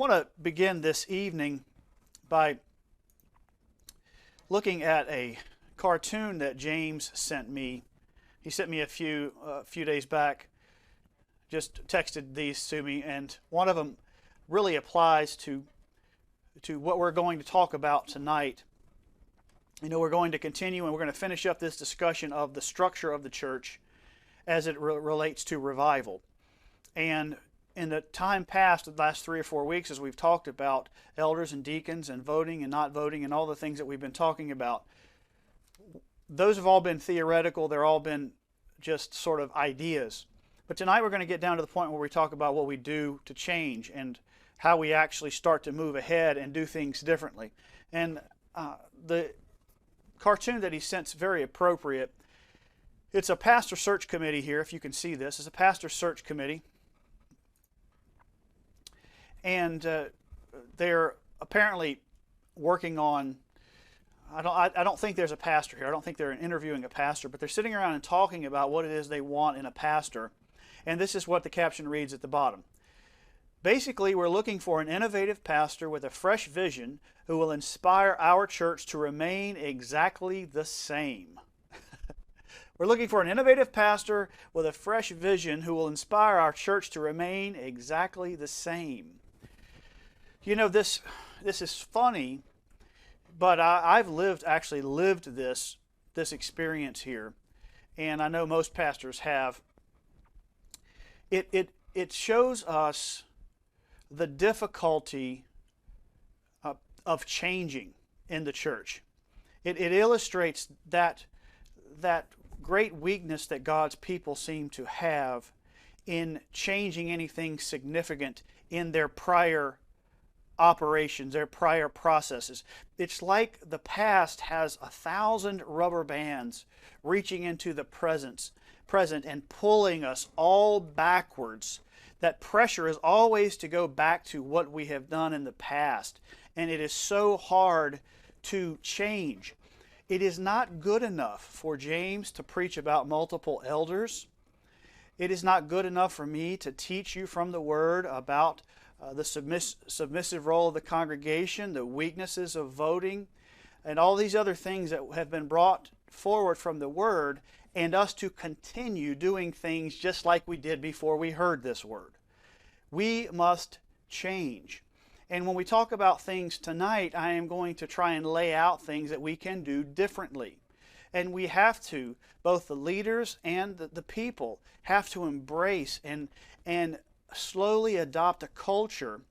want to begin this evening by looking at a cartoon that James sent me. He sent me a few days back, just texted these to me, and one of them really applies to what we're going to talk about tonight. You know, we're going to continue and we're going to finish up this discussion of the structure of the church as it relates to revival. And in the time past, the last 3 or 4 weeks, as we've talked about elders and deacons and voting and not voting and all the things that we've been talking about, those have all been theoretical. They're all been just sort of ideas. But tonight we're going to get down to the point where we talk about what we do to change and how we actually start to move ahead and do things differently. And the cartoon that he sent's very appropriate. It's a pastor search committee here, if you can see this. It's a pastor search committee. And they're apparently working on, I don't think there's a pastor here. I don't think they're interviewing a pastor, but they're sitting around and talking about what it is they want in a pastor. And this is what the caption reads at the bottom. Basically, we're looking for an innovative pastor with a fresh vision who will inspire our church to remain exactly the same. We're looking for an innovative pastor with a fresh vision who will inspire our church to remain exactly the same. You know, this is funny, but I've actually lived this experience here, and I know most pastors have. It shows us the difficulty of changing in the church. It illustrates that great weakness that God's people seem to have in changing anything significant in their prior operations, their prior processes. It's like the past has 1,000 rubber bands reaching into the present and pulling us all backwards. That pressure is always to go back to what we have done in the past, and it is so hard to change. It is not good enough for James to preach about multiple elders. It is not good enough for me to teach you from the Word about the submissive role of the congregation, the weaknesses of voting, and all these other things that have been brought forward from the Word, and us to continue doing things just like we did before we heard this Word. We must change. And when we talk about things tonight, I am going to try and lay out things that we can do differently. And we have to, both the leaders and the people, have to embrace and slowly adopt a culture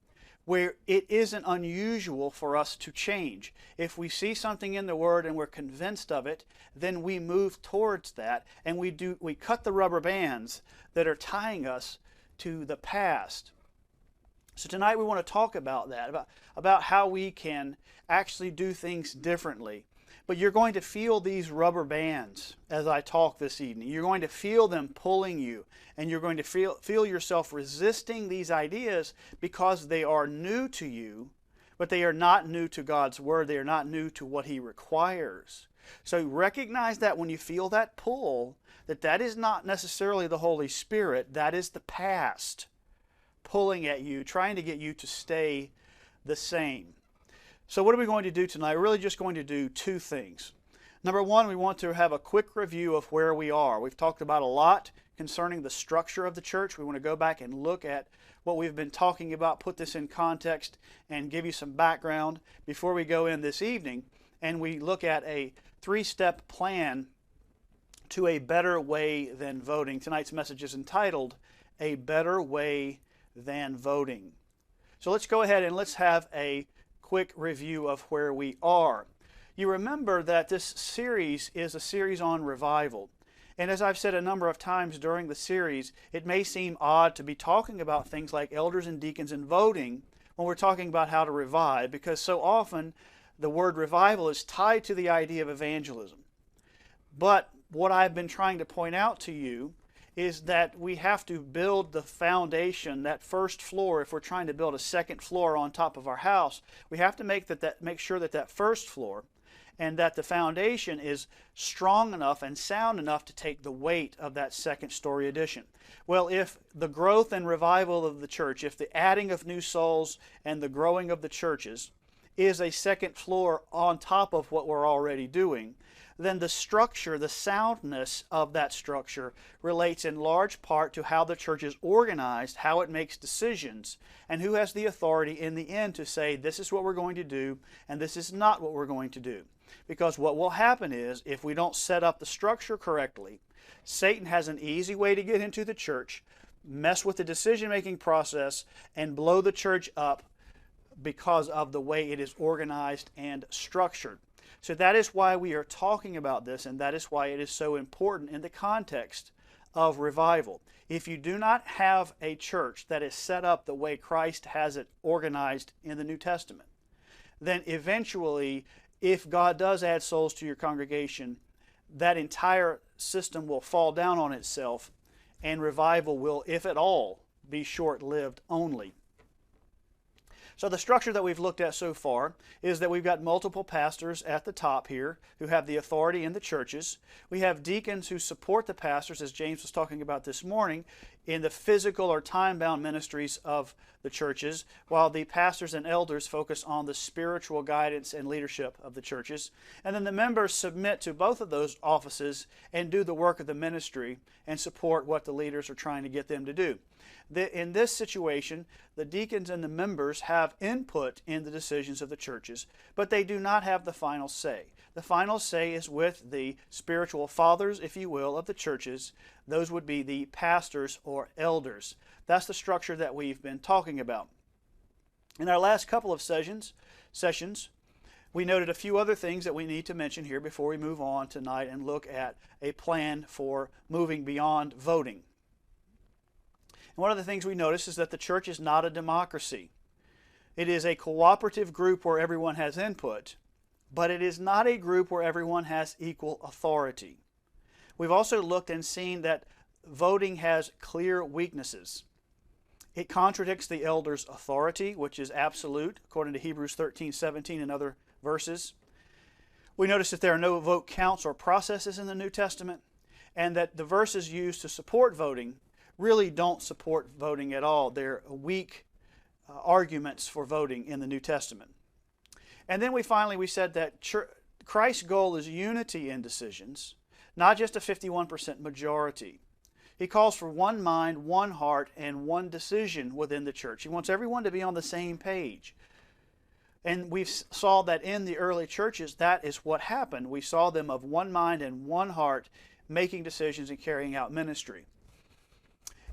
where it isn't unusual for us to change. If we see something in the Word and we're convinced of it, then we move towards that, and we cut the rubber bands that are tying us to the past. So tonight we want to talk about that, about how we can actually do things differently. But you're going to feel these rubber bands as I talk this evening. You're going to feel them pulling you, and you're going to feel yourself resisting these ideas because they are new to you, but they are not new to God's Word. They are not new to what He requires. So recognize that when you feel that pull, that is not necessarily the Holy Spirit. That is the past pulling at you, trying to get you to stay the same. So what are we going to do tonight? We're really just going to do two things. Number one, we want to have a quick review of where we are. We've talked about a lot concerning the structure of the church. We want to go back and look at what we've been talking about, put this in context, and give you some background before we go in this evening. And we look at a 3-step plan to a better way than voting. Tonight's message is entitled, A Better Way Than Voting. So let's go ahead and let's have a quick review of where we are. You remember that this series is a series on revival. And as I've said a number of times during the series, it may seem odd to be talking about things like elders and deacons and voting when we're talking about how to revive, because so often the word revival is tied to the idea of evangelism. But what I've been trying to point out to you is that we have to build the foundation, that first floor. If we're trying to build a second floor on top of our house, we have to make sure that first floor and that the foundation is strong enough and sound enough to take the weight of that second story addition. Well, if the growth and revival of the church, if the adding of new souls and the growing of the churches is a second floor on top of what we're already doing, then the structure, the soundness of that structure relates in large part to how the church is organized, how it makes decisions, and who has the authority in the end to say this is what we're going to do and this is not what we're going to do. Because what will happen is, if we don't set up the structure correctly, Satan has an easy way to get into the church, mess with the decision-making process, and blow the church up because of the way it is organized and structured. So that is why we are talking about this, and that is why it is so important in the context of revival. If you do not have a church that is set up the way Christ has it organized in the New Testament, then eventually, if God does add souls to your congregation, that entire system will fall down on itself, and revival will, if at all, be short-lived only. So the structure that we've looked at so far is that we've got multiple pastors at the top here who have the authority in the churches. We have deacons who support the pastors, as James was talking about this morning, in the physical or time-bound ministries of the churches, while the pastors and elders focus on the spiritual guidance and leadership of the churches. And then the members submit to both of those offices and do the work of the ministry and support what the leaders are trying to get them to do. In this situation, the deacons and the members have input in the decisions of the churches, but they do not have the final say. The final say is with the spiritual fathers, if you will, of the churches. Those would be the pastors or elders. That's the structure that we've been talking about. In our last couple of sessions, we noted a few other things that we need to mention here before we move on tonight and look at a plan for moving beyond voting. And one of the things we notice is that the church is not a democracy. It is a cooperative group where everyone has input, but it is not a group where everyone has equal authority. We've also looked and seen that voting has clear weaknesses. It contradicts the elders' authority, which is absolute, according to Hebrews 13:17 and other verses. We notice that there are no vote counts or processes in the New Testament, and that the verses used to support voting really don't support voting at all. They're weak arguments for voting in the New Testament. And then we said that Christ's goal is unity in decisions, not just a 51% majority. He calls for one mind, one heart, and one decision within the church. He wants everyone to be on the same page. And we saw that in the early churches, that is what happened. We saw them of one mind and one heart making decisions and carrying out ministry.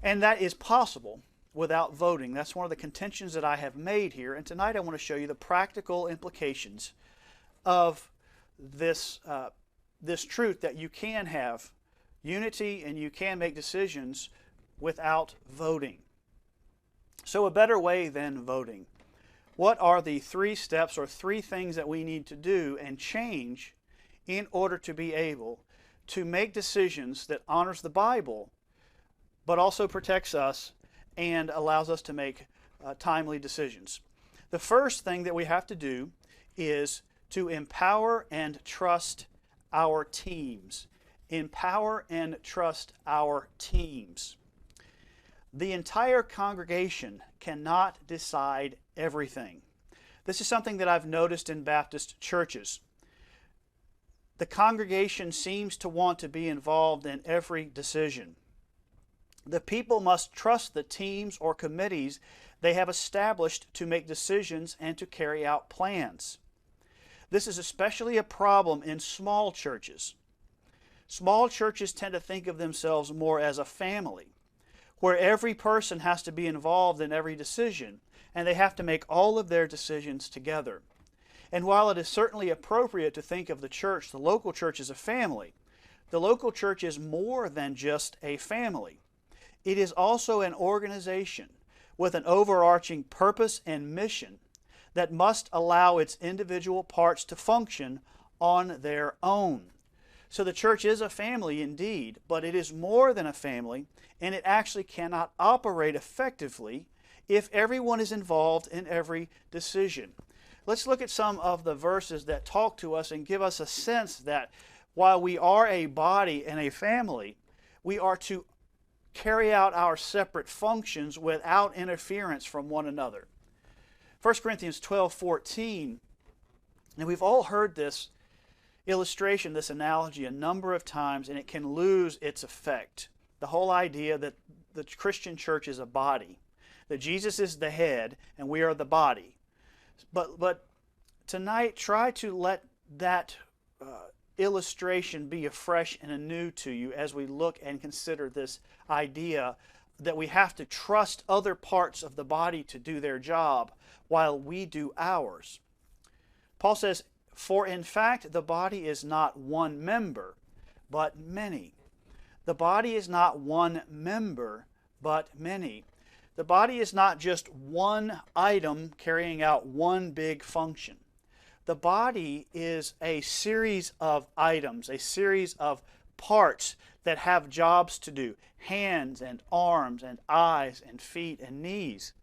And that is possible without voting. That's one of the contentions that I have made here. And tonight I want to show you the practical implications of this truth that you can have unity and you can make decisions without voting. So a better way than voting. What are the 3 steps or 3 things that we need to do and change in order to be able to make decisions that honors the Bible but also protects us and allows us to make timely decisions? The first thing that we have to do is to empower and trust our teams. Empower and trust our teams. The entire congregation cannot decide everything. This is something that I've noticed in Baptist churches. The congregation seems to want to be involved in every decision. The people must trust the teams or committees they have established to make decisions and to carry out plans. This is especially a problem in small churches. Small churches tend to think of themselves more as a family, where every person has to be involved in every decision, and they have to make all of their decisions together. And while it is certainly appropriate to think of the church, the local church, as a family, the local church is more than just a family. It is also an organization with an overarching purpose and mission that must allow its individual parts to function on their own. So the church is a family indeed, but it is more than a family, and it actually cannot operate effectively if everyone is involved in every decision. let's look at some of the verses that talk to us and give us a sense that while we are a body and a family, we are to carry out our separate functions without interference from one another. 1 Corinthians 12:14, and we've all heard this illustration, this analogy a number of times, and it can lose its effect. The whole idea that the Christian church is a body, that Jesus is the head and we are the body. But tonight, try to let that illustration be afresh and anew to you as we look and consider this idea that we have to trust other parts of the body to do their job while we do ours. Paul says, "For in fact the body is not one member, but many." The body is not one member, but many. The body is not just one item carrying out one big function. The body is a series of items, a series of parts that have jobs to do. Hands and arms and eyes and feet and knees.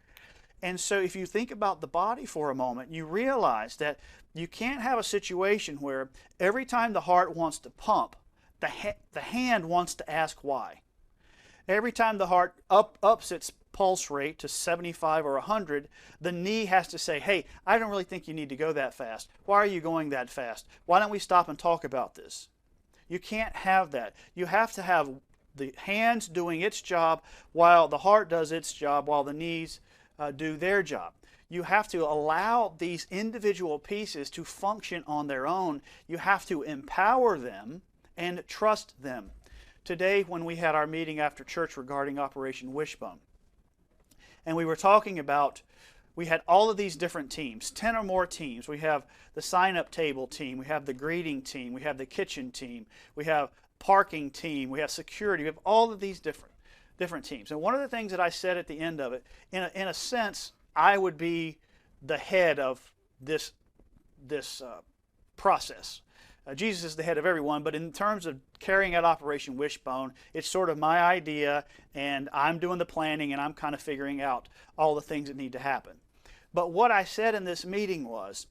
And so if you think about the body for a moment, you realize that you can't have a situation where every time the heart wants to pump, the hand wants to ask why. Every time the heart ups its pulse rate to 75 or 100, the knee has to say, "Hey, I don't really think you need to go that fast. Why are you going that fast? Why don't we stop and talk about this?" You can't have that. You have to have the hands doing its job while the heart does its job, while the knees do their job. You have to allow these individual pieces to function on their own. You have to empower them and trust them. Today, when we had our meeting after church regarding Operation Wishbone, and we were talking about, we had all of these different teams, 10 or more teams. We have the sign-up table team, we have the greeting team, we have the kitchen team, we have parking team, we have security, we have all of these different teams. And one of the things that I said at the end of it, in a sense, I would be the head of this process. Jesus is the head of everyone, but in terms of carrying out Operation Wishbone, it's sort of my idea, and I'm doing the planning, and I'm kind of figuring out all the things that need to happen. But what I said in this meeting was,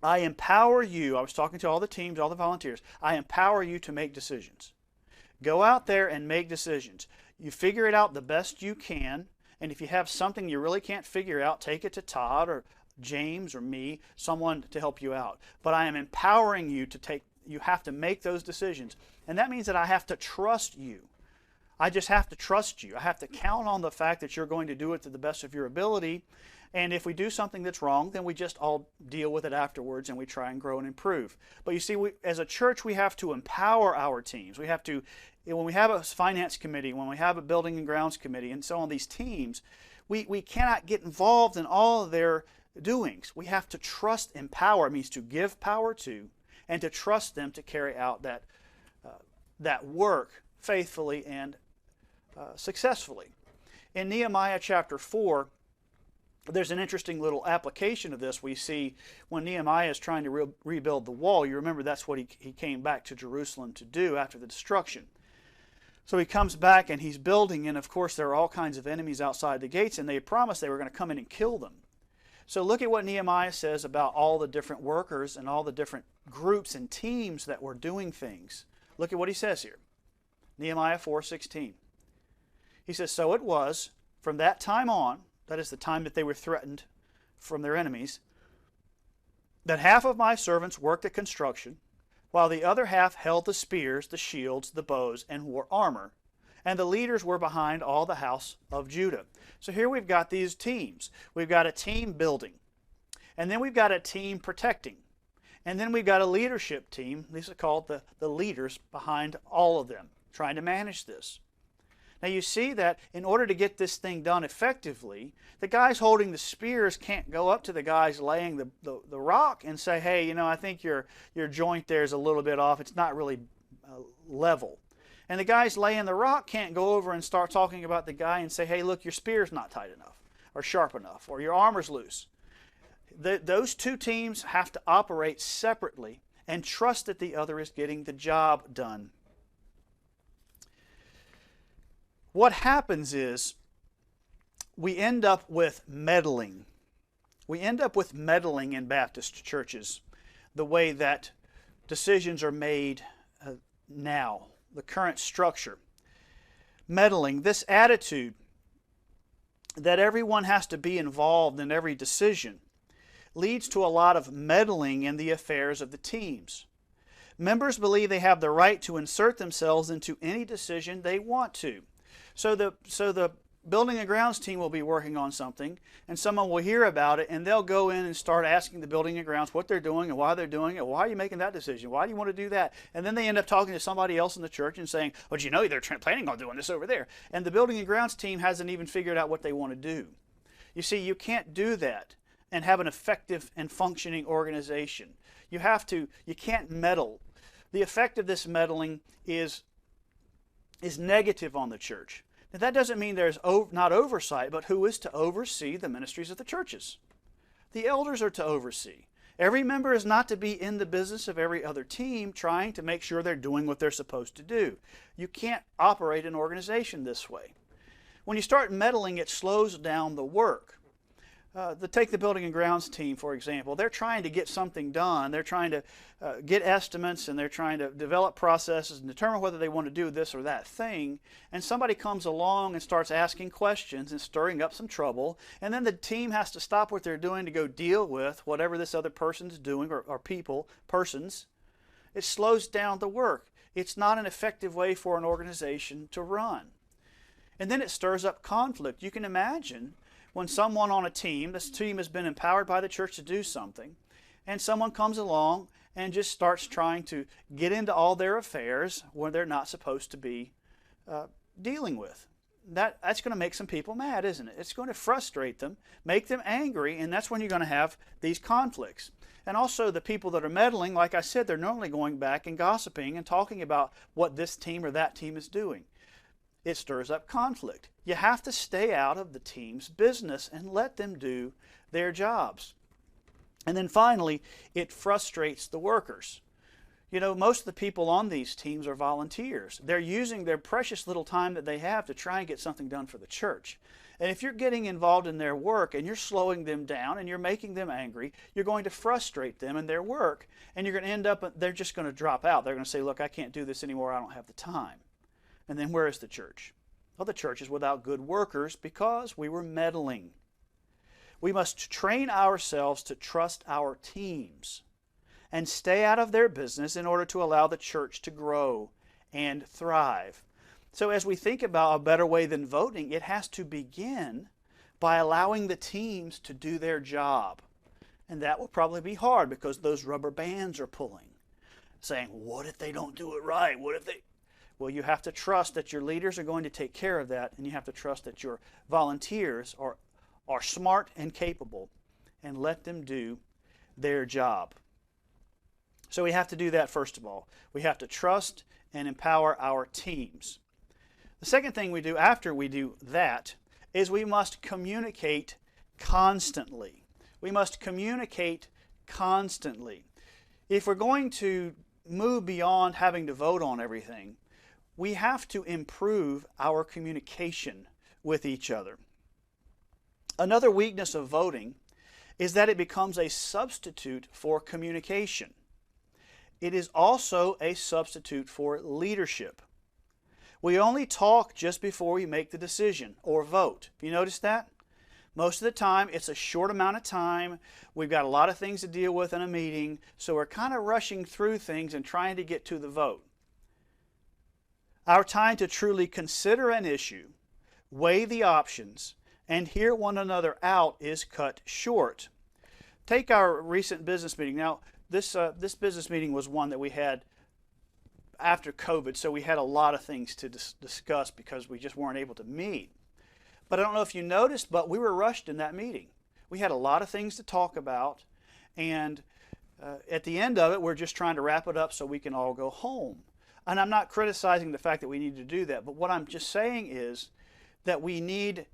I empower you, I was talking to all the teams, all the volunteers, I empower you to make decisions. Go out there and make decisions. You figure it out the best you can, and if you have something you really can't figure out, take it to Todd or James or me, someone to help you out. But I am empowering you you have to make those decisions. And that means that I have to trust you. I just have to trust you. I have to count on the fact that you're going to do it to the best of your ability. And if we do something that's wrong, then we just all deal with it afterwards and we try and grow and improve. But you see, as a church, we have to empower our teams. We have to, when we have a finance committee, when we have a building and grounds committee, and so on, these teams, we cannot get involved in all of their doings. We have to trust and empower. It means to give power to and to trust them to carry out that work faithfully and successfully. In Nehemiah chapter 4, there's an interesting little application of this. We see when Nehemiah is trying to rebuild the wall, you remember that's what he came back to Jerusalem to do after the destruction. So he comes back and he's building, and of course there are all kinds of enemies outside the gates, and they promised they were going to come in and kill them. So look at what Nehemiah says about all the different workers and all the different groups and teams that were doing things. Look at what he says here. Nehemiah 4:16. He says, "So it was from that time on," that is the time that they were threatened from their enemies, "that half of my servants worked at construction, while the other half held the spears, the shields, the bows, and wore armor. And the leaders were behind all the house of Judah." So here we've got these teams. We've got a team building. And then we've got a team protecting. And then we've got a leadership team. These are called the leaders behind all of them, trying to manage this. Now you see that in order to get this thing done effectively, the guys holding the spears can't go up to the guys laying the rock and say, "Hey, I think your joint there is a little bit off. It's not really level." And the guys laying the rock can't go over and start talking about the guy and say, "Hey, look, your spear's not tight enough or sharp enough or your armor's loose." Those two teams have to operate separately and trust that the other is getting the job done. What happens is we end up with meddling. we end up with meddling in Baptist churches, the way that decisions are made now, the current structure. Meddling, this attitude that everyone has to be involved in every decision, leads to a lot of meddling in the affairs of the teams. Members believe they have the right to insert themselves into any decision they want to. So the building and grounds team will be working on something, and someone will hear about it, and they'll go in and start asking the building and grounds what they're doing and why they're doing it. Why are you making that decision? Why do you want to do that? And then they end up talking to somebody else in the church and saying, well, you know, they're planning on doing this over there. And the building and grounds team hasn't even figured out what they want to do. You see, you can't do that and have an effective and functioning organization. You can't meddle. The effect of this meddling is negative on the church. Now, that doesn't mean there's not oversight, but who is to oversee the ministries of the churches? The elders are to oversee. Every member is not to be in the business of every other team trying to make sure they're doing what they're supposed to do. You can't operate an organization this way. When you start meddling, it slows down the work. Take the building and grounds team, for example. They're trying to get something done. They're trying to get estimates, and they're trying to develop processes and determine whether they want to do this or that thing. And somebody comes along and starts asking questions and stirring up some trouble. And then the team has to stop what they're doing to go deal with whatever this other person's doing, or persons. It slows down the work. It's not an effective way for an organization to run. And then it stirs up conflict. You can imagine when someone on a team, this team has been empowered by the church to do something, and someone comes along and just starts trying to get into all their affairs where they're not supposed to be dealing with. That's going to make some people mad, isn't it? It's going to frustrate them, make them angry, and that's when you're going to have these conflicts. And also the people that are meddling, like I said, they're normally going back and gossiping and talking about what this team or that team is doing. It stirs up conflict. You have to stay out of the team's business and let them do their jobs. And then finally, it frustrates the workers. You know, most of the people on these teams are volunteers. They're using their precious little time that they have to try and get something done for the church. And if you're getting involved in their work and you're slowing them down and you're making them angry, you're going to frustrate them in their work, and you're going to end up, they're just going to drop out. They're going to say, look, I can't do this anymore. I don't have the time. And then where is the church? Well, the church is without good workers because we were meddling. We must train ourselves to trust our teams and stay out of their business in order to allow the church to grow and thrive. So as we think about a better way than voting, it has to begin by allowing the teams to do their job. And that will probably be hard because those rubber bands are pulling, saying, what if they don't do it right? What if they... Well, you have to trust that your leaders are going to take care of that, and you have to trust that your volunteers are smart and capable, and let them do their job. So we have to do that first of all. We have to trust and empower our teams. The second thing we do after we do that is we must communicate constantly. We must communicate constantly. If we're going to move beyond having to vote on everything, we have to improve our communication with each other. Another weakness of voting is that it becomes a substitute for communication. It is also a substitute for leadership. We only talk just before we make the decision or vote. Have you noticed that? Most of the time, it's a short amount of time. We've got a lot of things to deal with in a meeting, so we're kind of rushing through things and trying to get to the vote. Our time to truly consider an issue, weigh the options, and hear one another out is cut short. Take our recent business meeting. Now, this business meeting was one that we had after COVID, so we had a lot of things to discuss because we just weren't able to meet. But I don't know if you noticed, but we were rushed in that meeting. We had a lot of things to talk about, and at the end of it, we're just trying to wrap it up so we can all go home. And I'm not criticizing the fact that we need to do that, but what I'm just saying is that we need,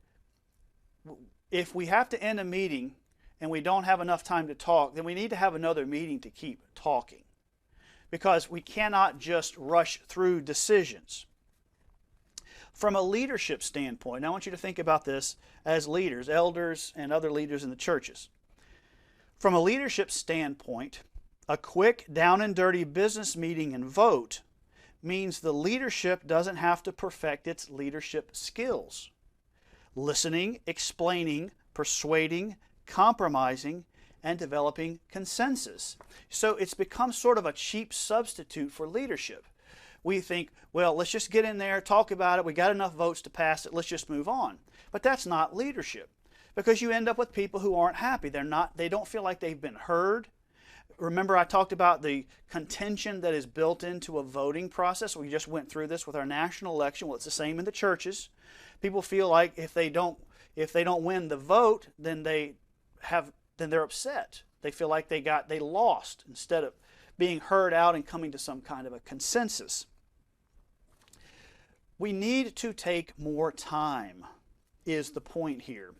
if we have to end a meeting and we don't have enough time to talk, then we need to have another meeting to keep talking, because we cannot just rush through decisions. From a leadership standpoint, I want you to think about this as leaders, elders, and other leaders in the churches. From a leadership standpoint, a quick, down and dirty business meeting and vote means the leadership doesn't have to perfect its leadership skills. Listening, explaining, persuading, compromising, and developing consensus. So it's become sort of a cheap substitute for leadership. We think, well, let's just get in there, talk about it, we got enough votes to pass it, let's just move on. But that's not leadership, because you end up with people who aren't happy. They don't feel like they've been heard. Remember, I talked about the contention that is built into a voting process. We just went through this with our national election. Well, it's the same in the churches. People feel like if they don't win the vote, then they're upset. They feel like they lost instead of being heard out and coming to some kind of a consensus. We need to take more time, is the point here.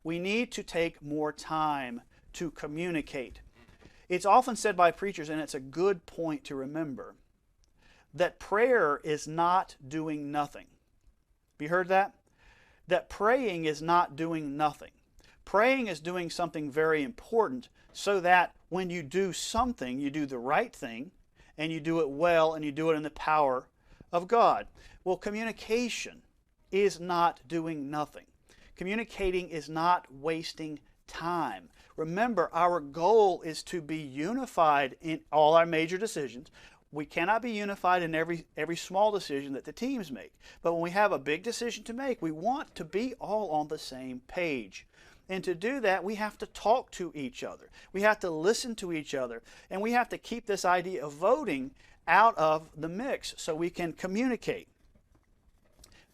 We need to take more time to communicate. It's often said by preachers, and it's a good point to remember, that prayer is not doing nothing. Have you heard that? That praying is not doing nothing. Praying is doing something very important, so that when you do something, you do the right thing, and you do it well, and you do it in the power of God. Well, communication is not doing nothing. Communicating is not wasting time. Remember, our goal is to be unified in all our major decisions. We cannot be unified in every small decision that the teams make. But when we have a big decision to make, we want to be all on the same page. And to do that, we have to talk to each other. We have to listen to each other. And we have to keep this idea of voting out of the mix so we can communicate.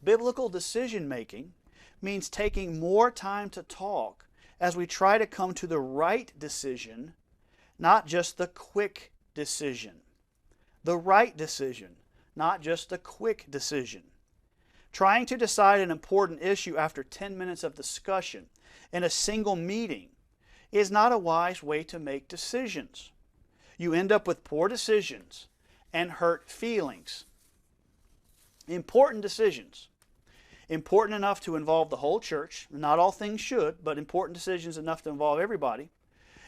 Biblical decision making means taking more time to talk as we try to come to the right decision, not just the quick decision. The right decision, not just the quick decision. Trying to decide an important issue after 10 minutes of discussion in a single meeting is not a wise way to make decisions. You end up with poor decisions and hurt feelings. Important decisions, important enough to involve the whole church, not all things should, but important decisions enough to involve everybody,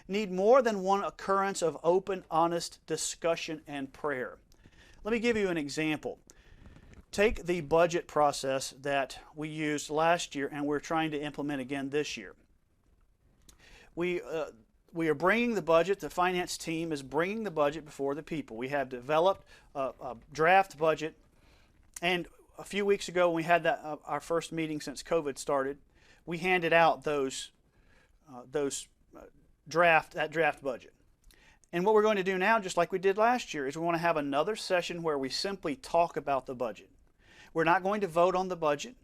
need more than one occurrence of open, honest discussion and prayer. Let me give you an example. Take the budget process that we used last year and we're trying to implement again this year. We are bringing the budget, the finance team is bringing the budget before the people. We have developed a draft budget, and a few weeks ago when we had our first meeting since COVID started, we handed out that draft budget. And what we're going to do now, just like we did last year, is we want to have another session where we simply talk about the budget. We're not going to vote on the budget.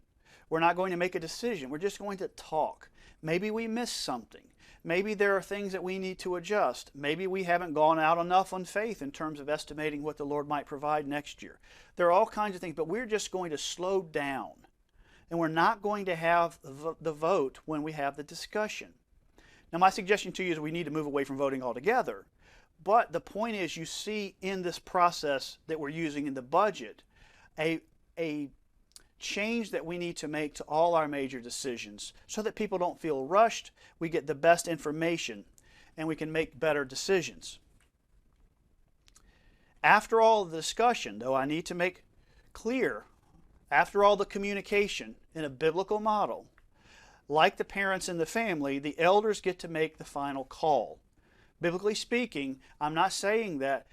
We're not going to make a decision. We're just going to talk. Maybe we missed something. Maybe there are things that we need to adjust. Maybe we haven't gone out enough on faith in terms of estimating what the Lord might provide next year. There are all kinds of things, but we're just going to slow down. And we're not going to have the vote when we have the discussion. Now, my suggestion to you is we need to move away from voting altogether. But the point is, you see in this process that we're using in the budget, a change that we need to make to all our major decisions so that people don't feel rushed, we get the best information, and we can make better decisions. After all the discussion, though, I need to make clear, after all the communication in a biblical model, like the parents in the family, the elders get to make the final call. Biblically speaking, I'm not saying that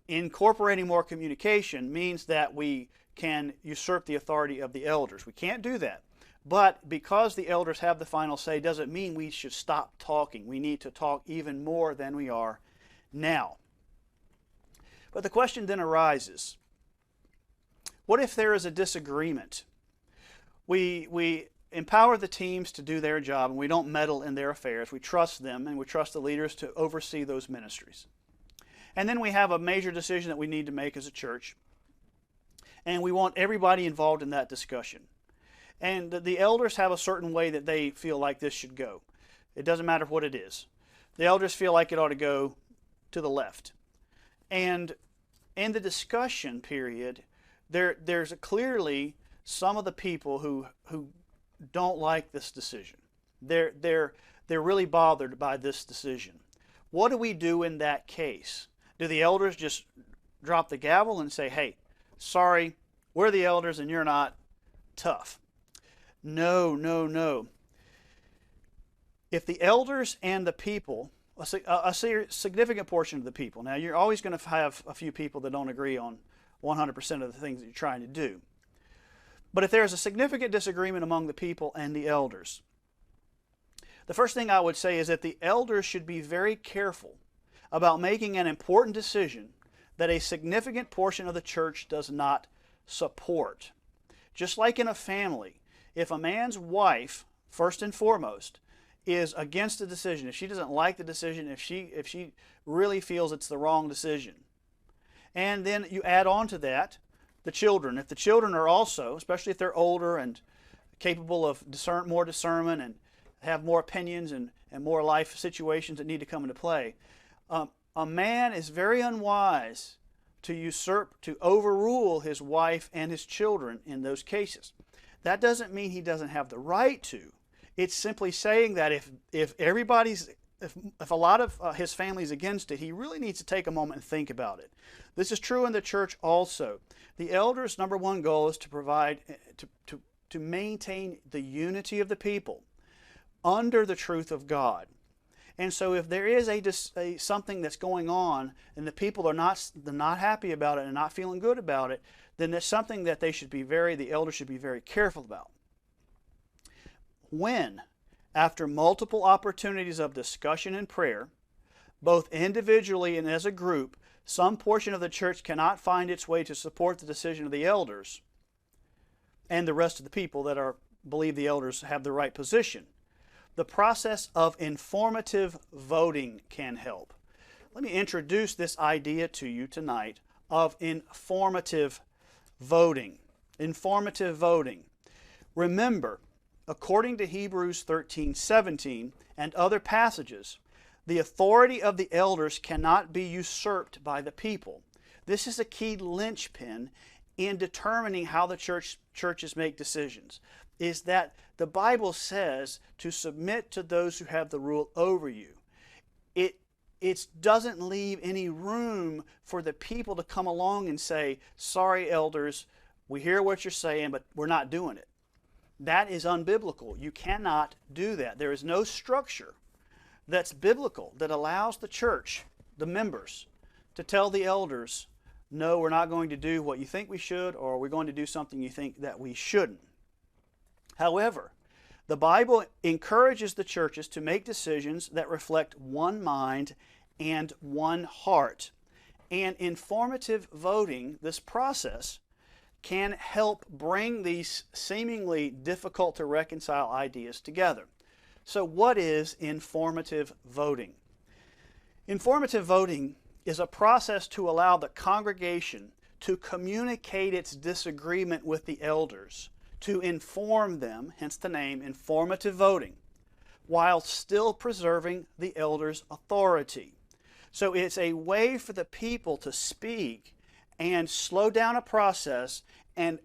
incorporating more communication means that we can usurp the authority of the elders. We can't do that. But because the elders have the final say doesn't mean we should stop talking. We need to talk even more than we are now. But the question then arises, what if there is a disagreement? We empower the teams to do their job and we don't meddle in their affairs. We trust them and we trust the leaders to oversee those ministries. And then we have a major decision that we need to make as a church. And we want everybody involved in that discussion. And the elders have a certain way that they feel like this should go. It doesn't matter what it is. The elders feel like it ought to go to the left. And in the discussion period, there's clearly some of the people who don't like this decision. They're they're really bothered by this decision. What do we do in that case? Do the elders just drop the gavel and say, hey, sorry, we're the elders and you're not? Tough. No, no, no. If the elders and the people, a significant portion of the people, now you're always going to have a few people that don't agree on 100% of the things that you're trying to do. But if there's a significant disagreement among the people and the elders, the first thing I would say is that the elders should be very careful about making an important decision that a significant portion of the church does not support. Just like in a family, if a man's wife, first and foremost, is against the decision, if she doesn't like the decision, if she really feels it's the wrong decision, and then you add on to that the children. If the children are also, especially if they're older and capable of more discernment and have more opinions and more life situations that need to come into play, a man is very unwise to overrule his wife and his children in those cases. That doesn't mean he doesn't have the right to. It's simply saying that if a lot of his family's against it, he really needs to take a moment and think about it. This is true in the church also. The elders' number one goal is to provide, to maintain the unity of the people under the truth of God. And so if there is something that's going on and the people are not happy about it and not feeling good about it, then it's something that the elders should be very careful about. When, after multiple opportunities of discussion and prayer, both individually and as a group, some portion of the church cannot find its way to support the decision of the elders and the rest of the people that believe the elders have the right position, the process of informative voting can help. Let me introduce this idea to you tonight of informative voting. Informative voting. Remember, according to Hebrews 13:17 and other passages, the authority of the elders cannot be usurped by the people. This is a key linchpin in determining how the churches make decisions, is that the Bible says to submit to those who have the rule over you. It doesn't leave any room for the people to come along and say, sorry, elders, we hear what you're saying, but we're not doing it. That is unbiblical. You cannot do that. There is no structure that's biblical that allows the church, the members, to tell the elders, no, we're not going to do what you think we should, or we're going to do something you think that we shouldn't. However, the Bible encourages the churches to make decisions that reflect one mind and one heart. And informative voting, this process, can help bring these seemingly difficult to reconcile ideas together. So what is informative voting? Informative voting is a process to allow the congregation to communicate its disagreement with the elders, to inform them, hence the name, informative voting, while still preserving the elders' authority. So it's a way for the people to speak and slow down a process and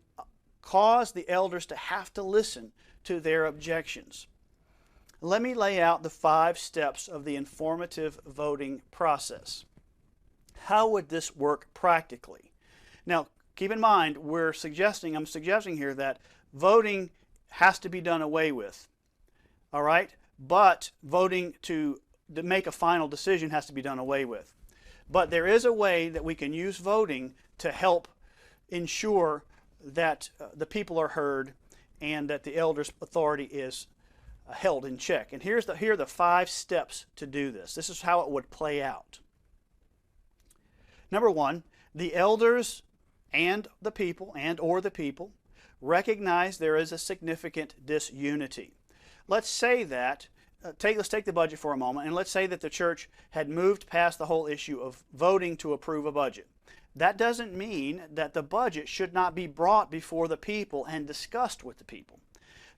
cause the elders to have to listen to their objections. Let me lay out the 5 steps of the informative voting process. How would this work practically? Now, keep in mind, I'm suggesting here that voting has to be done away with. All right? But voting to make a final decision has to be done away with. But there is a way that we can use voting to help ensure that the people are heard and that the elders' authority is held in check. And here are the 5 steps to do this. This is how it would play out. Number 1, the elders and the people recognize there is a significant disunity. Let's say that, let's take the budget for a moment, and let's say that the church had moved past the whole issue of voting to approve a budget. That doesn't mean that the budget should not be brought before the people and discussed with the people.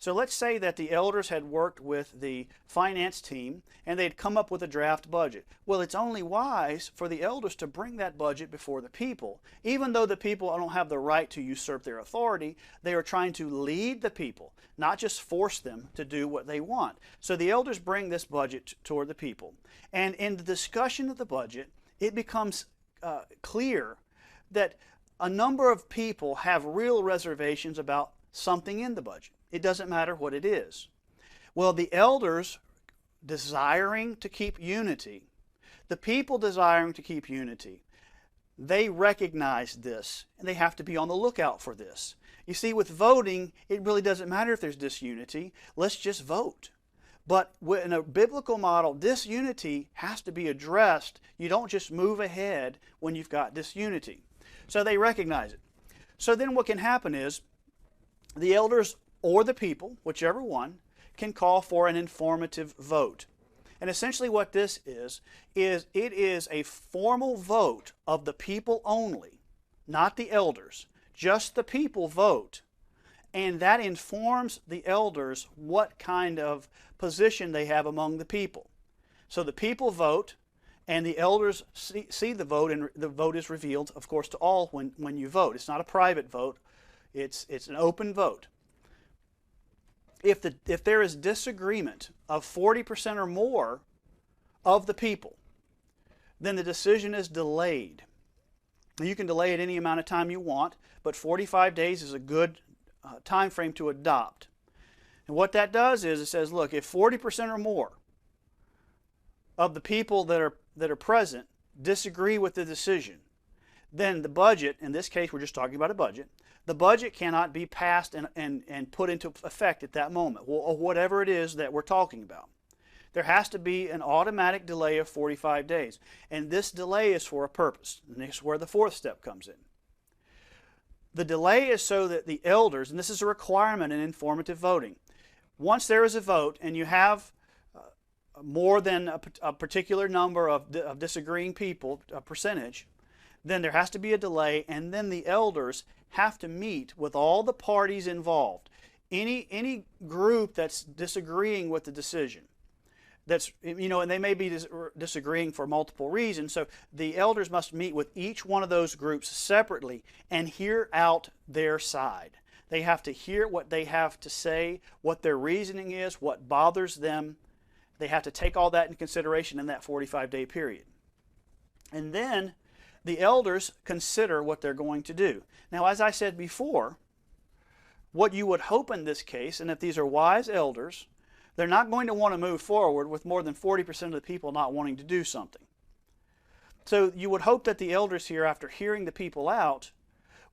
So let's say that the elders had worked with the finance team and they'd come up with a draft budget. Well, it's only wise for the elders to bring that budget before the people. Even though the people don't have the right to usurp their authority, they are trying to lead the people, not just force them to do what they want. So the elders bring this budget toward the people. And in the discussion of the budget, it becomes clear that a number of people have real reservations about something in the budget. It doesn't matter what it is. Well, the elders desiring to keep unity, the people desiring to keep unity, they recognize this and they have to be on the lookout for this. You see, with voting, it really doesn't matter if there's disunity. Let's just vote. But in a biblical model, disunity has to be addressed. You don't just move ahead when you've got disunity. So they recognize it. So then what can happen is the elders or the people, whichever one, can call for an informative vote. And essentially what this is it is a formal vote of the people only, not the elders. Just the people vote. And that informs the elders what kind of position they have among the people. So the people vote, and the elders see the vote, and the vote is revealed, of course, to all when you vote. It's not a private vote. It's an open vote. If there is disagreement of 40% or more of the people, then the decision is delayed. Now, you can delay it any amount of time you want, but 45 days is a good time frame to adopt. And what that does is it says, look, if 40% or more of the people that are present disagree with the decision, then the budget, in this case we're just talking about a budget, the budget cannot be passed and put into effect at that moment, or whatever it is that we're talking about. There has to be an automatic delay of 45 days. And this delay is for a purpose. And this is where the fourth step comes in. The delay is so that the elders, and this is a requirement in informative voting, once there is a vote and you have more than a particular number of disagreeing people, a percentage, then there has to be a delay, and then the elders have to meet with all the parties involved. Any group that's disagreeing with the decision, and they may be disagreeing for multiple reasons, so the elders must meet with each one of those groups separately and hear out their side. They have to hear what they have to say, what their reasoning is, what bothers them. They have to take all that into consideration in that 45-day period. And then the elders consider what they're going to do. Now, as I said before, what you would hope in this case, and if these are wise elders, they're not going to want to move forward with more than 40% of the people not wanting to do something. So you would hope that the elders here, after hearing the people out,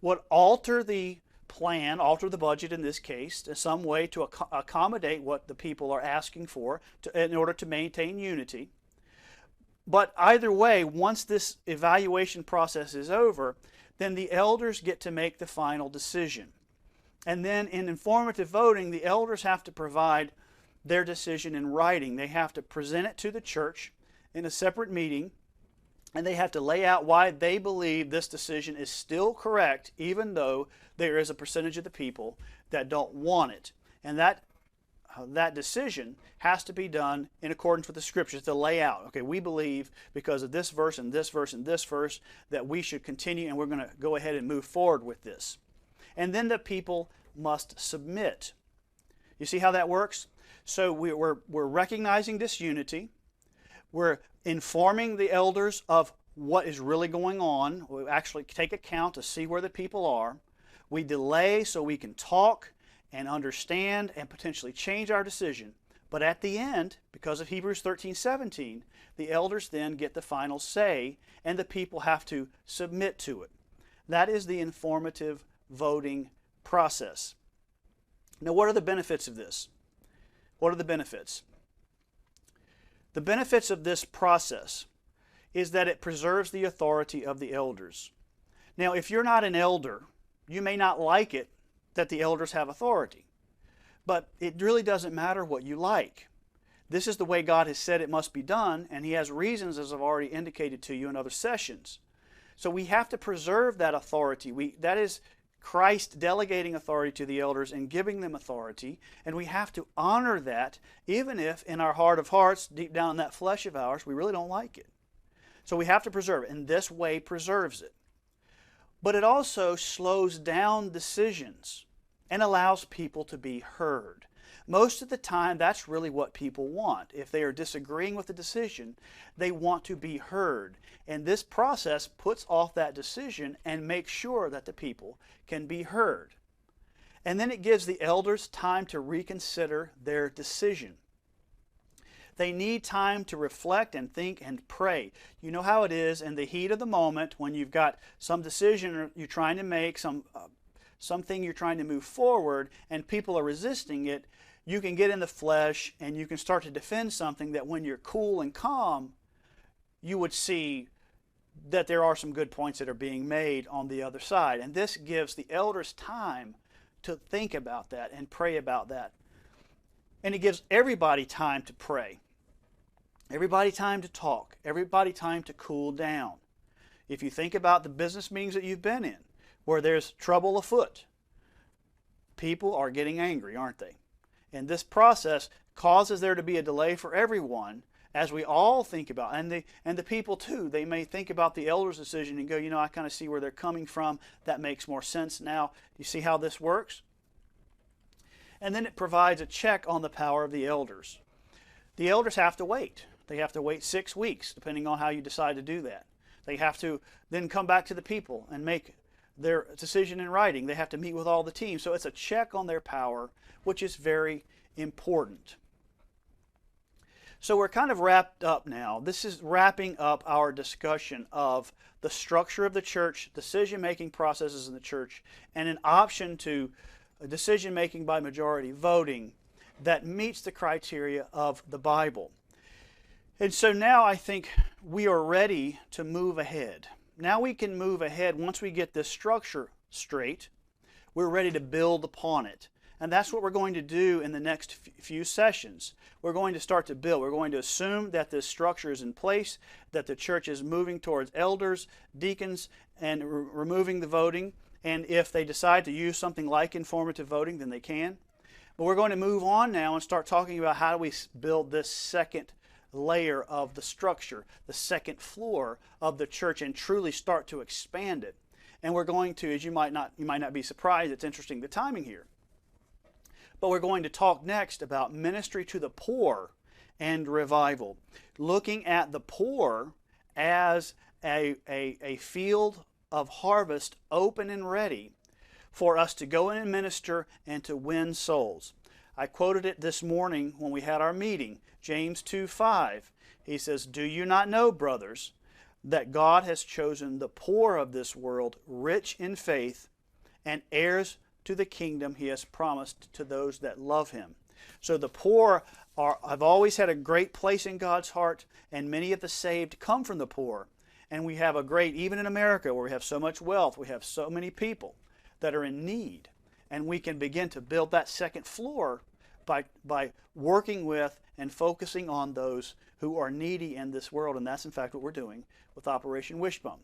would alter the plan, alter the budget in this case, in some way to accommodate what the people are asking for in order to maintain unity. But either way, once this evaluation process is over, then the elders get to make the final decision. And then in informative voting, the elders have to provide their decision in writing. They have to present it to the church in a separate meeting, and they have to lay out why they believe this decision is still correct, even though there is a percentage of the people that don't want it. And that decision has to be done in accordance with the Scriptures, to lay out, okay, we believe because of this verse and this verse and this verse that we should continue, and we're going to go ahead and move forward with this. And then the people must submit. You see how that works? So we're recognizing disunity. We're informing the elders of what is really going on. We actually take account to see where the people are. We delay so we can talk and understand and potentially change our decision. But at the end, because of Hebrews 13:17, the elders then get the final say, and the people have to submit to it. That is the informative voting process. Now, what are the benefits of this? What are the benefits? The benefits of this process is that it preserves the authority of the elders. Now, if you're not an elder, you may not like it that the elders have authority. But it really doesn't matter what you like. This is the way God has said it must be done, and He has reasons, as I've already indicated to you in other sessions. So we have to preserve that authority. That is Christ delegating authority to the elders and giving them authority, and we have to honor that, even if in our heart of hearts, deep down in that flesh of ours, we really don't like it. So we have to preserve it, and this way preserves it. But it also slows down decisions and allows people to be heard. Most of the time, that's really what people want. If they are disagreeing with the decision, they want to be heard. And this process puts off that decision and makes sure that the people can be heard. And then it gives the elders time to reconsider their decision. They need time to reflect and think and pray. You know how it is in the heat of the moment when you've got some decision you're trying to make, something you're trying to move forward, and people are resisting it. You can get in the flesh and you can start to defend something that when you're cool and calm, you would see that there are some good points that are being made on the other side. And this gives the elders time to think about that and pray about that. And it gives everybody time to pray. Everybody time to talk. Everybody time to cool down. If you think about the business meetings that you've been in, where there's trouble afoot, people are getting angry, aren't they? And this process causes there to be a delay for everyone as we all think about, and the people too, they may think about the elders' decision and go, you know, I kind of see where they're coming from. That makes more sense now. You see how this works? And then it provides a check on the power of the elders. The elders have to wait. They have to wait 6 weeks, depending on how you decide to do that. They have to then come back to the people and make their decision in writing. They have to meet with all the team. So it's a check on their power, which is very important. So we're kind of wrapped up now. This is wrapping up our discussion of the structure of the church, decision-making processes in the church, and an option to decision-making by majority voting that meets the criteria of the Bible. And so now I think we are ready to move ahead. Now we can move ahead once we get this structure straight. We're ready to build upon it. And that's what we're going to do in the next few sessions. We're going to start to build. We're going to assume that this structure is in place, that the church is moving towards elders, deacons, and removing the voting. And if they decide to use something like informative voting, then they can. But we're going to move on now and start talking about how do we build this second layer of the structure, the second floor of the church, and truly start to expand it. And we're going to, as you might not be surprised, it's interesting the timing here. But we're going to talk next about ministry to the poor and revival, looking at the poor as a field of harvest open and ready for us to go in and minister and to win souls. I quoted it this morning when we had our meeting, James 2:5. He says, "Do you not know, brothers, that God has chosen the poor of this world, rich in faith, and heirs to the kingdom he has promised to those that love him." So the poor have always had a great place in God's heart, and many of the saved come from the poor. And we have a great, even in America where we have so much wealth, we have so many people that are in need. And we can begin to build that second floor by working with and focusing on those who are needy in this world. And that's in fact what we're doing with Operation Wishbone.